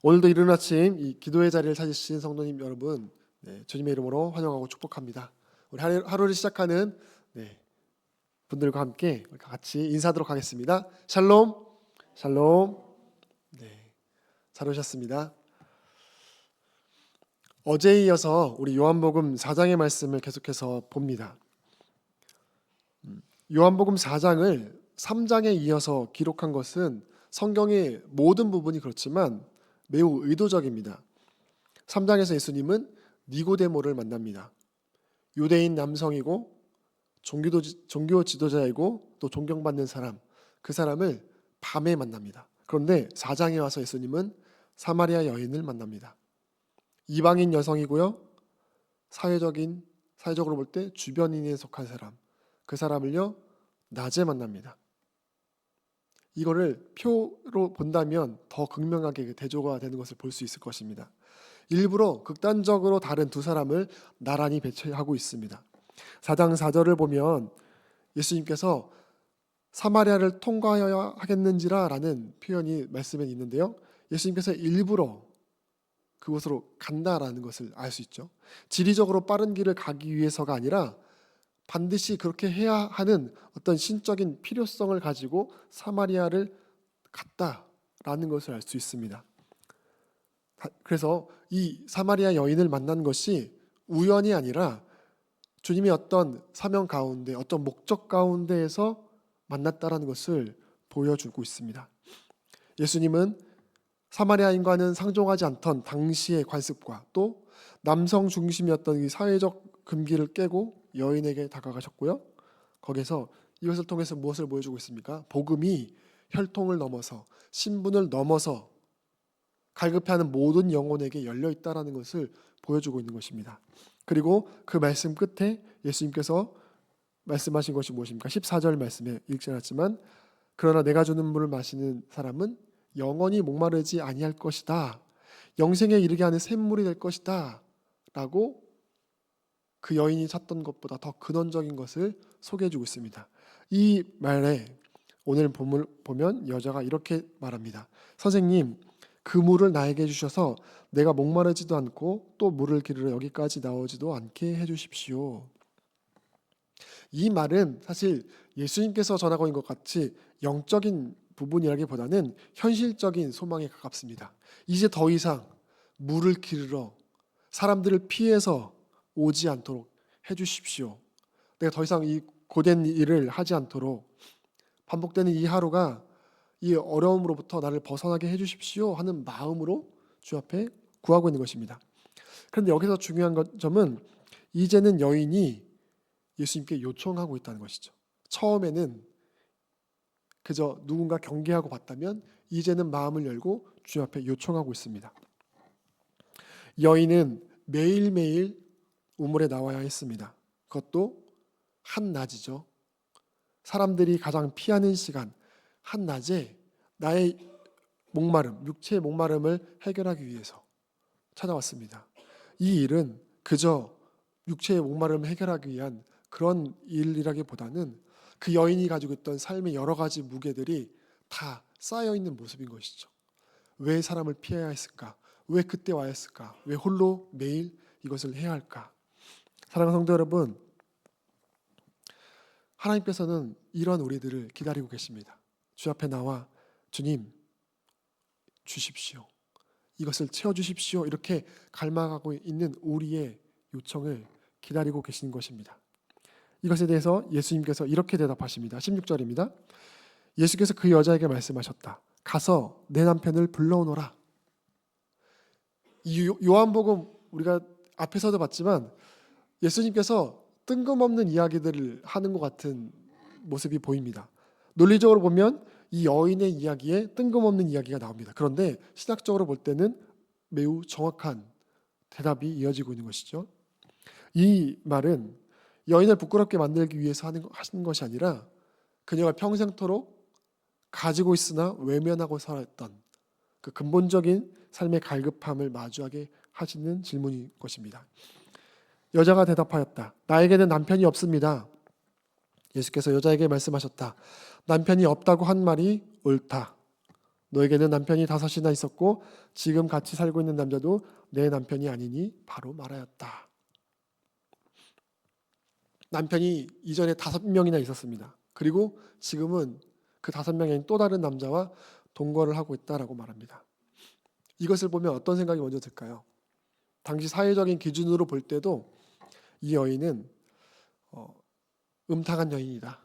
오늘도 이른 아침 이 기도의 자리를 찾으신 성도님 여러분, 주님의 이름으로 환영하고 축복합니다. 우리 하루를 시작하는 분들과 함께 같이 인사하도록 하겠습니다. 샬롬, 샬롬. 잘 오셨습니다. 어제에 이어서 우리 요한복음 4장의 말씀을 계속해서 봅니다. 요한복음 4장을 3장에 이어서 기록한 것은 성경의 모든 부분이 그렇지만 매우 의도적입니다. 3장에서 예수님은 니고데모를 만납니다. 유대인 남성이고 종교 지도자이고 또 존경받는 사람, 그 사람을 밤에 만납니다. 그런데 4장에 와서 예수님은 사마리아 여인을 만납니다. 이방인 여성이고요, 사회적으로 볼 때 주변인에 속한 사람, 그 사람을요 낮에 만납니다. 이거를 표로 본다면 더 극명하게 대조가 되는 것을 볼 수 있을 것입니다. 일부러 극단적으로 다른 두 사람을 나란히 배치하고 있습니다. 4장 4절을 보면 예수님께서 사마리아를 통과해야 하겠는지라 라는 표현이 말씀에 있는데요, 예수님께서 일부러 그곳으로 간다라는 것을 알 수 있죠. 지리적으로 빠른 길을 가기 위해서가 아니라 반드시 그렇게 해야 하는 어떤 신적인 필요성을 가지고 사마리아를 갔다라는 것을 알 수 있습니다. 그래서 이 사마리아 여인을 만난 것이 우연이 아니라 주님이 어떤 사명 가운데, 어떤 목적 가운데에서 만났다라는 것을 보여주고 있습니다. 예수님은 사마리아인과는 상종하지 않던 당시의 관습과 또 남성 중심이었던 이 사회적 금기를 깨고 여인에게 다가가셨고요. 거기서 이것을 통해서 무엇을 보여주고 있습니까? 복음이 혈통을 넘어서 신분을 넘어서 갈급해하는 모든 영혼에게 열려 있다라는 것을 보여주고 있는 것입니다. 그리고 그 말씀 끝에 예수님께서 말씀하신 것이 무엇입니까? 14절 말씀에 읽지 않았지만 그러나 내가 주는 물을 마시는 사람은 영원히 목마르지 아니할 것이다. 영생에 이르게 하는 샘물이 될 것이다. 라고 그 여인이 찾던 것보다 더 근원적인 것을 소개해주고 있습니다. 이 말에 오늘 본문을 보면 여자가 이렇게 말합니다. 선생님, 그 물을 나에게 주셔서 내가 목마르지도 않고 또 물을 기르러 여기까지 나오지도 않게 해주십시오. 이 말은 사실 예수님께서 전하고 있는 것 같이 영적인 부분이라기보다는 현실적인 소망에 가깝습니다. 이제 더 이상 물을 기르러 사람들을 피해서 오지 않도록 해주십시오. 내가 더 이상 이 고된 일을 하지 않도록 반복되는 이 하루가 이 어려움으로부터 나를 벗어나게 해주십시오 하는 마음으로 주 앞에 구하고 있는 것입니다. 그런데 여기서 중요한 점은 이제는 여인이 예수님께 요청하고 있다는 것이죠. 처음에는 그저 누군가 경계하고 봤다면 이제는 마음을 열고 주 앞에 요청하고 있습니다. 여인은 매일매일 우물에 나와야 했습니다. 그것도 한낮이죠. 사람들이 가장 피하는 시간, 한낮에 나의 목마름, 육체의 목마름을 해결하기 위해서 찾아왔습니다. 이 일은 그저 육체의 목마름을 해결하기 위한 그런 일이라기보다는 그 여인이 가지고 있던 삶의 여러 가지 무게들이 다 쌓여있는 모습인 것이죠. 왜 사람을 피해야 했을까? 왜 그때 와야 했을까? 왜 홀로 매일 이것을 해야 할까? 사랑하는 성도 여러분, 하나님께서는 이런 우리들을 기다리고 계십니다. 주 앞에 나와 주님 주십시오. 이것을 채워주십시오. 이렇게 갈망하고 있는 우리의 요청을 기다리고 계신 것입니다. 이것에 대해서 예수님께서 이렇게 대답하십니다. 16절입니다. 예수께서 그 여자에게 말씀하셨다. 가서 내 남편을 불러오너라. 이 요한복음 우리가 앞에서도 봤지만 예수님께서 뜬금없는 이야기들을 하는 것 같은 모습이 보입니다. 논리적으로 보면 이 여인의 이야기에 뜬금없는 이야기가 나옵니다. 그런데 신학적으로 볼 때는 매우 정확한 대답이 이어지고 있는 것이죠. 이 말은 여인을 부끄럽게 만들기 위해서 하시는 것이 아니라 그녀가 평생토록 가지고 있으나 외면하고 살았던 그 근본적인 삶의 갈급함을 마주하게 하시는 질문인 것입니다. 여자가 대답하였다. 나에게는 남편이 없습니다. 예수께서 여자에게 말씀하셨다. 남편이 없다고 한 말이 옳다. 너에게는 남편이 5이나 있었고 지금 같이 살고 있는 남자도 내 남편이 아니니 바로 말하였다. 남편이 이전에 5명이나 있었습니다. 그리고 지금은 그 5명이 아닌 또 다른 남자와 동거를 하고 있다라고 말합니다. 이것을 보면 어떤 생각이 먼저 들까요? 당시 사회적인 기준으로 볼 때도 이 여인은 음탕한 여인이다.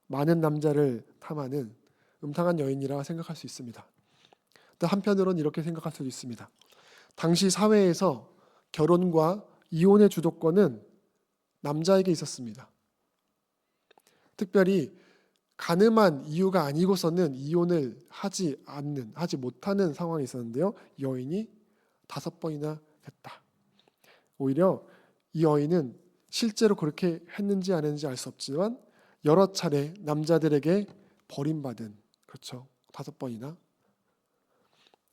많은 남자를 탐하는 음탕한 여인이라 생각할 수 있습니다. 또 한편으로는 이렇게 생각할 수도 있습니다. 당시 사회에서 결혼과 이혼의 주도권은 남자에게 있었습니다. 특별히 가늠한 이유가 아니고서는 이혼을 하지 못하는 상황이 있었는데요. 여인이 5번이나 했다. 오히려 이 여인은 실제로 그렇게 했는지 안 했는지 알 수 없지만 여러 차례 남자들에게 버림받은, 그렇죠, 5번이나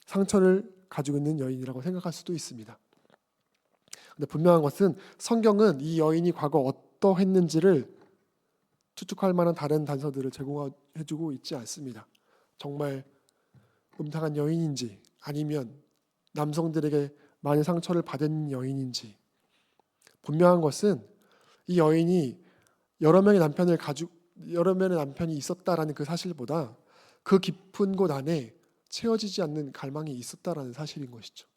상처를 가지고 있는 여인이라고 생각할 수도 있습니다. 근데 분명한 것은 성경은 이 여인이 과거 어떠했는지를 추측할 만한 다른 단서들을 제공해주고 있지 않습니다. 정말 음탕한 여인인지 아니면 남성들에게 많은 상처를 받은 여인인지, 분명한 것은 이 여인이 여러 명의 남편이 있었다라는 그 사실보다 그 깊은 곳 안에 채워지지 않는 갈망이 있었다라는 사실인 것이죠.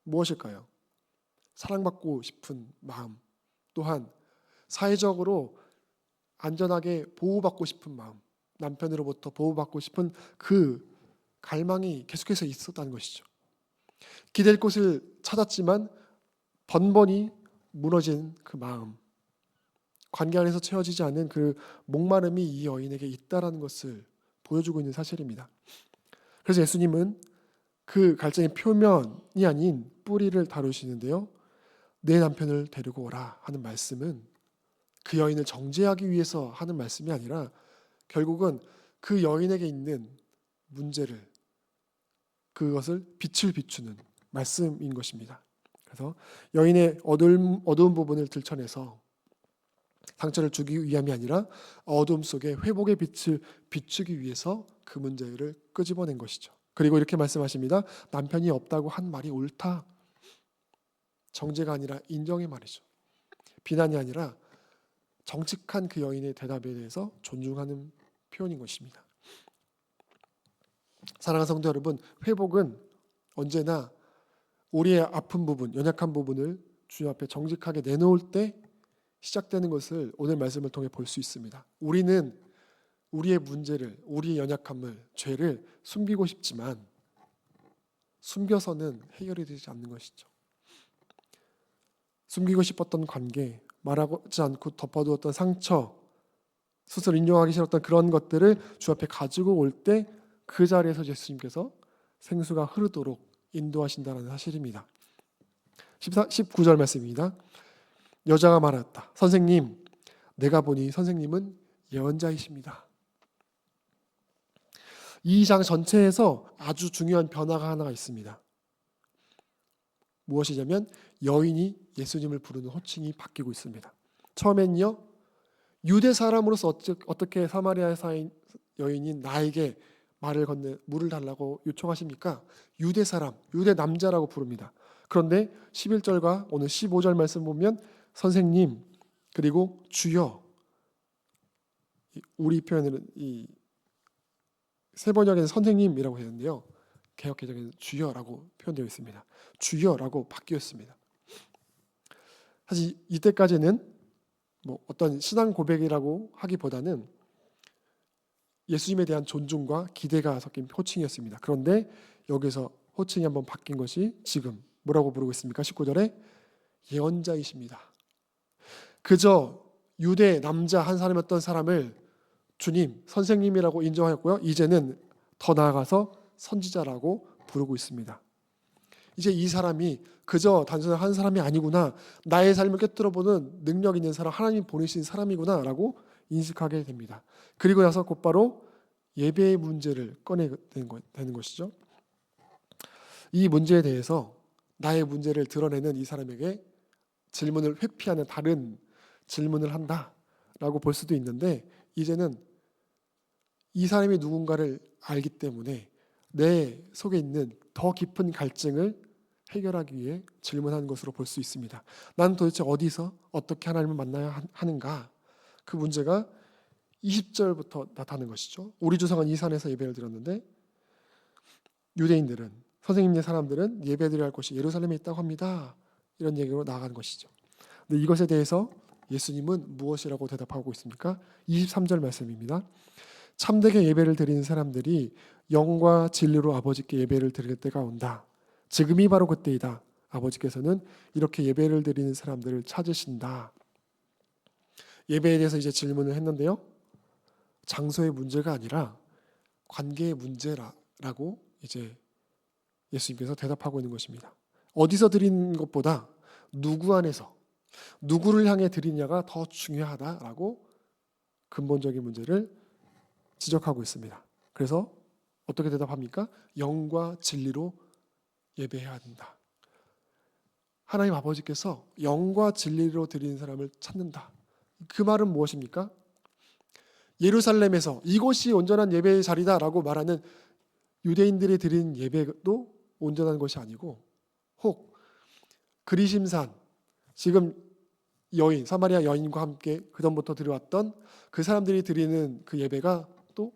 무엇일까요? 사랑받고 싶은 마음, 또한 사회적으로 안전하게 보호받고 싶은 마음, 남편으로부터 보호받고 싶은 그 갈망이 계속해서 있었다는 것이죠. 기댈 곳을 찾았지만 번번이 무너진 그 마음, 관계 안에서 채워지지 않는 그 목마름이 이 여인에게 있다라는 것을 보여주고 있는 사실입니다. 그래서 예수님은 그 갈증의 표면이 아닌 뿌리를 다루시는데요. 내 남편을 데리고 오라 하는 말씀은 그 여인을 정죄하기 위해서 하는 말씀이 아니라 결국은 그 여인에게 있는 문제를, 그것을 빛을 비추는 말씀인 것입니다. 그래서 여인의 어두운 부분을 들춰내서 상처를 주기 위함이 아니라 어둠 속에 회복의 빛을 비추기 위해서 그 문제를 끄집어낸 것이죠. 그리고 이렇게 말씀하십니다. 남편이 없다고 한 말이 옳다. 정죄가 아니라 인정의 말이죠. 비난이 아니라 정직한 그 여인의 대답에 대해서 존중하는 표현인 것입니다. 사랑하는 성도 여러분, 회복은 언제나 우리의 아픈 부분, 연약한 부분을 주님 앞에 정직하게 내놓을 때 시작되는 것을 오늘 말씀을 통해 볼 수 있습니다. 우리는 우리의 문제를, 우리의 연약함을, 죄를 숨기고 싶지만 숨겨서는 해결이 되지 않는 것이죠. 숨기고 싶었던 관계, 말하지 않고 덮어두었던 상처, 스스로 인정하기 싫었던 그런 것들을 주 앞에 가지고 올 때 그 자리에서 예수님께서 생수가 흐르도록 인도하신다는 사실입니다. 19절 말씀입니다. 여자가 말했다. 선생님, 내가 보니 선생님은 예언자이십니다. 이 장 전체에서 아주 중요한 변화가 하나가 있습니다. 무엇이냐면 여인이 예수님을 부르는 호칭이 바뀌고 있습니다. 처음엔요, 유대 사람으로서 어떻게 사마리아 여인인 나에게 물을 달라고 요청하십니까? 유대 사람, 유대 남자라고 부릅니다. 그런데 11절과 오늘 15절 말씀 보면 선생님, 그리고 주여, 우리 표현으로는 이 세번역에는 선생님이라고 했는데요, 개역개정에는 주여라고 표현되어 있습니다. 주여라고 바뀌었습니다. 사실 이때까지는 어떤 신앙 고백이라고 하기보다는 예수님에 대한 존중과 기대가 섞인 호칭이었습니다. 그런데 여기서 호칭이 한번 바뀐 것이 지금 뭐라고 부르고 있습니까? 19절에 예언자이십니다. 그저 유대 남자 한 사람이었던 사람을 주님, 선생님이라고 인정하였고요. 이제는 더 나아가서 선지자라고 부르고 있습니다. 이제 이 사람이 그저 단순한 한 사람이 아니구나, 나의 삶을 꿰뚫어보는 능력 있는 사람, 하나님 보내신 사람이구나 라고 인식하게 됩니다. 그리고 나서 곧바로 예배의 문제를 꺼내는 것이죠. 이 문제에 대해서 나의 문제를 드러내는 이 사람에게 질문을 회피하는 다른 질문을 한다라고 볼 수도 있는데, 이제는 이 사람이 누군가를 알기 때문에 내 속에 있는 더 깊은 갈증을 해결하기 위해 질문한 것으로 볼 수 있습니다. 나는 도대체 어디서 어떻게 하나님을 만나야 하는가? 그 문제가 20절부터 나타나는 것이죠. 우리 조상은 이 산에서 예배를 드렸는데 유대인들은, 선생님네 사람들은 예배드려야 할 곳이 예루살렘에 있다고 합니다. 이런 얘기로 나아간 것이죠. 근데 이것에 대해서 예수님은 무엇이라고 대답하고 있습니까? 23절 말씀입니다. 참되게 예배를 드리는 사람들이 영과 진리로 아버지께 예배를 드릴 때가 온다. 지금이 바로 그때이다. 아버지께서는 이렇게 예배를 드리는 사람들을 찾으신다. 예배에 대해서 이제 질문을 했는데요. 장소의 문제가 아니라 관계의 문제라고 이제 예수님께서 대답하고 있는 것입니다. 어디서 드리는 것보다 누구 안에서, 누구를 향해 드리냐가 더 중요하다라고 근본적인 문제를 지적하고 있습니다. 그래서 어떻게 대답합니까? 영과 진리로 예배해야 한다. 하나님 아버지께서 영과 진리로 드리는 사람을 찾는다. 그 말은 무엇입니까? 예루살렘에서 이곳이 온전한 예배의 자리다라고 말하는 유대인들이 드리는 예배도 온전한 것이 아니고, 혹 그리심산, 지금 여인, 사마리아 여인과 함께 그전부터 드려왔던 그 사람들이 드리는 그 예배가 또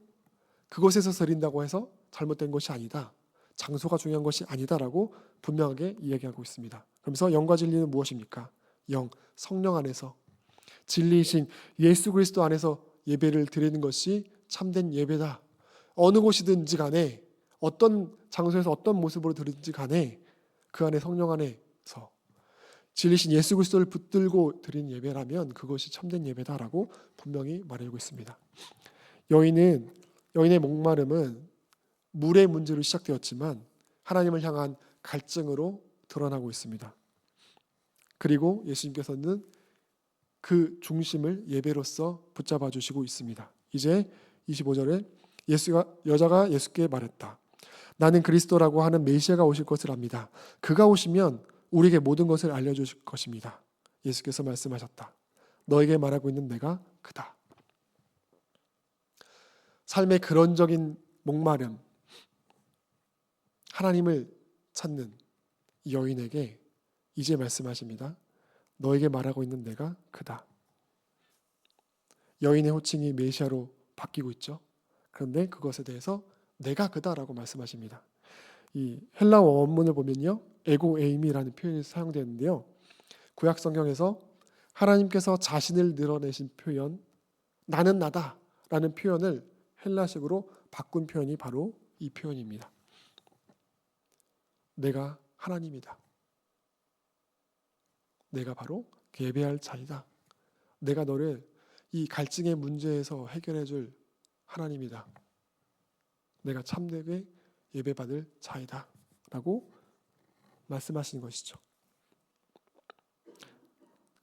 그곳에서 드린다고 해서 잘못된 것이 아니다. 장소가 중요한 것이 아니다라고 분명하게 이야기하고 있습니다. 그러면서 영과 진리는 무엇입니까? 영, 성령 안에서 진리이신 예수 그리스도 안에서 예배를 드리는 것이 참된 예배다. 어느 곳이든지 간에, 어떤 장소에서 어떤 모습으로 드리든지 간에 그 안에, 성령 안에서 진리신 예수 그리스도를 붙들고 드린 예배라면 그것이 참된 예배다라고 분명히 말하고 있습니다. 여인의 목마름은 물의 문제로 시작되었지만 하나님을 향한 갈증으로 드러나고 있습니다. 그리고 예수님께서는 그 중심을 예배로서 붙잡아 주시고 있습니다. 이제 25절에 여자가 예수께 말했다. 나는 그리스도라고 하는 메시아가 오실 것을 압니다. 그가 오시면 우리에게 모든 것을 알려주실 것입니다. 예수께서 말씀하셨다. 너에게 말하고 있는 내가 그다. 삶의 근원적인 목마름, 하나님을 찾는 이 여인에게 이제 말씀하십니다. 너에게 말하고 있는 내가 그다. 여인의 호칭이 메시아로 바뀌고 있죠. 그런데 그것에 대해서 내가 그다라고 말씀하십니다. 이 헬라어 원문을 보면요, 에고 에이미라는 표현이 사용되는데요. 구약 성경에서 하나님께서 자신을 드러내신 표현, 나는 나다라는 표현을 헬라식으로 바꾼 표현이 바로 이 표현입니다. 내가 하나님이다. 내가 바로 예배할 자이다. 내가 너를 이 갈증의 문제에서 해결해 줄 하나님이다. 내가 참되게 예배받을 자이다. 라고 말씀하시는 것이죠.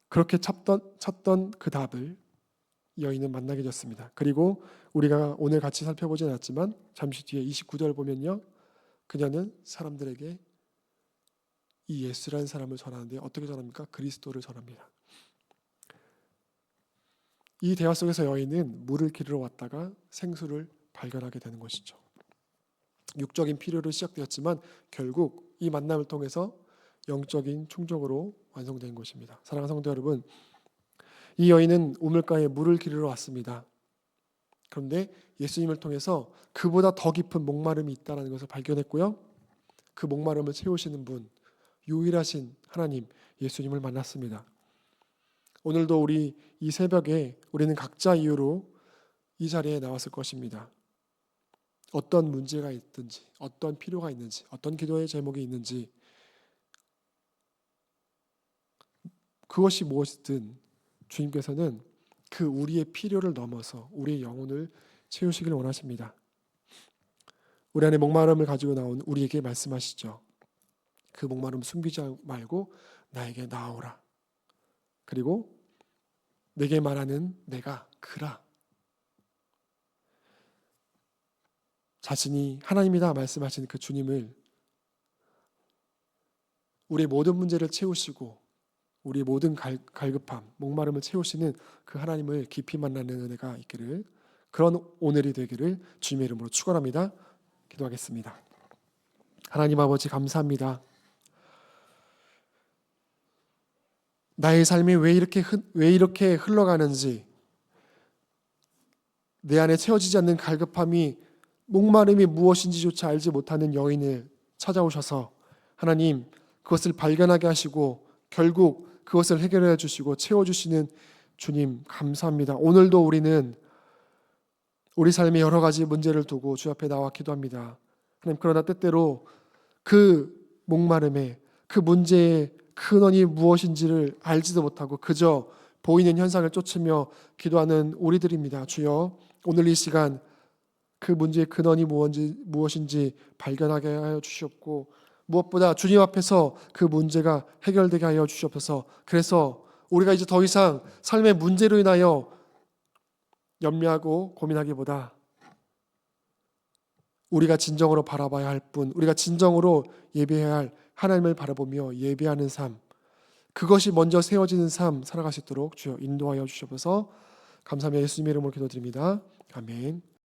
그렇게 찾던 그 답을 여인은 만나게 됐습니다. 그리고 우리가 오늘 같이 살펴보진 않았지만 잠시 뒤에 29절 보면요. 그녀는 사람들에게 이 예수라는 사람을 전하는데 어떻게 전합니까? 그리스도를 전합니다. 이 대화 속에서 여인은 물을 기르러 왔다가 생수를 발견하게 되는 것이죠. 육적인 필요로 시작되었지만 결국 이 만남을 통해서 영적인 충족으로 완성된 것입니다. 사랑하는 성도 여러분, 이 여인은 우물가에 물을 기르러 왔습니다. 그런데 예수님을 통해서 그보다 더 깊은 목마름이 있다는 것을 발견했고요. 그 목마름을 채우시는 분, 유일하신 하나님 예수님을 만났습니다. 오늘도 우리 이 새벽에 우리는 각자 이유로 이 자리에 나왔을 것입니다. 어떤 문제가 있든지, 어떤 필요가 있는지, 어떤 기도의 제목이 있는지, 그것이 무엇이든 주님께서는 그 우리의 필요를 넘어서 우리의 영혼을 채우시길 원하십니다. 우리 안에 목마름을 가지고 나온 우리에게 말씀하시죠. 그 목마름 숨기지 말고 나에게 나아오라. 그리고 내게 말하는 내가 그라. 자신이 하나님이다 말씀하신 그 주님을, 우리의 모든 문제를 채우시고 우리의 모든 갈급함, 목마름을 채우시는 그 하나님을 깊이 만나는 은혜가 있기를, 그런 오늘이 되기를 주님의 이름으로 축원합니다. 기도하겠습니다. 하나님 아버지 감사합니다. 나의 삶이 왜 이렇게 흘러가는지, 내 안에 채워지지 않는 갈급함이, 목마름이 무엇인지조차 알지 못하는 여인을 찾아오셔서 하나님 그것을 발견하게 하시고 결국 그것을 해결해 주시고 채워주시는 주님 감사합니다. 오늘도 우리는 우리 삶의 여러 가지 문제를 두고 주 앞에 나와 기도합니다. 하나님, 그러나 때때로 그 목마름에, 그 문제의 근원이 무엇인지를 알지도 못하고 그저 보이는 현상을 쫓으며 기도하는 우리들입니다. 주여, 오늘 이 시간 그 문제의 근원이 무엇인지 발견하게 하여 주시옵고, 무엇보다 주님 앞에서 그 문제가 해결되게 하여 주시옵소서. 그래서 우리가 이제 더 이상 삶의 문제로 인하여 염려하고 고민하기보다 우리가 진정으로 바라봐야 할 뿐, 우리가 진정으로 예배해야 할 하나님을 바라보며 예배하는 삶, 그것이 먼저 세워지는 삶 살아갈 수 있도록 주여 인도하여 주시옵소서. 감사하며 예수님의 이름으로 기도드립니다. 아멘.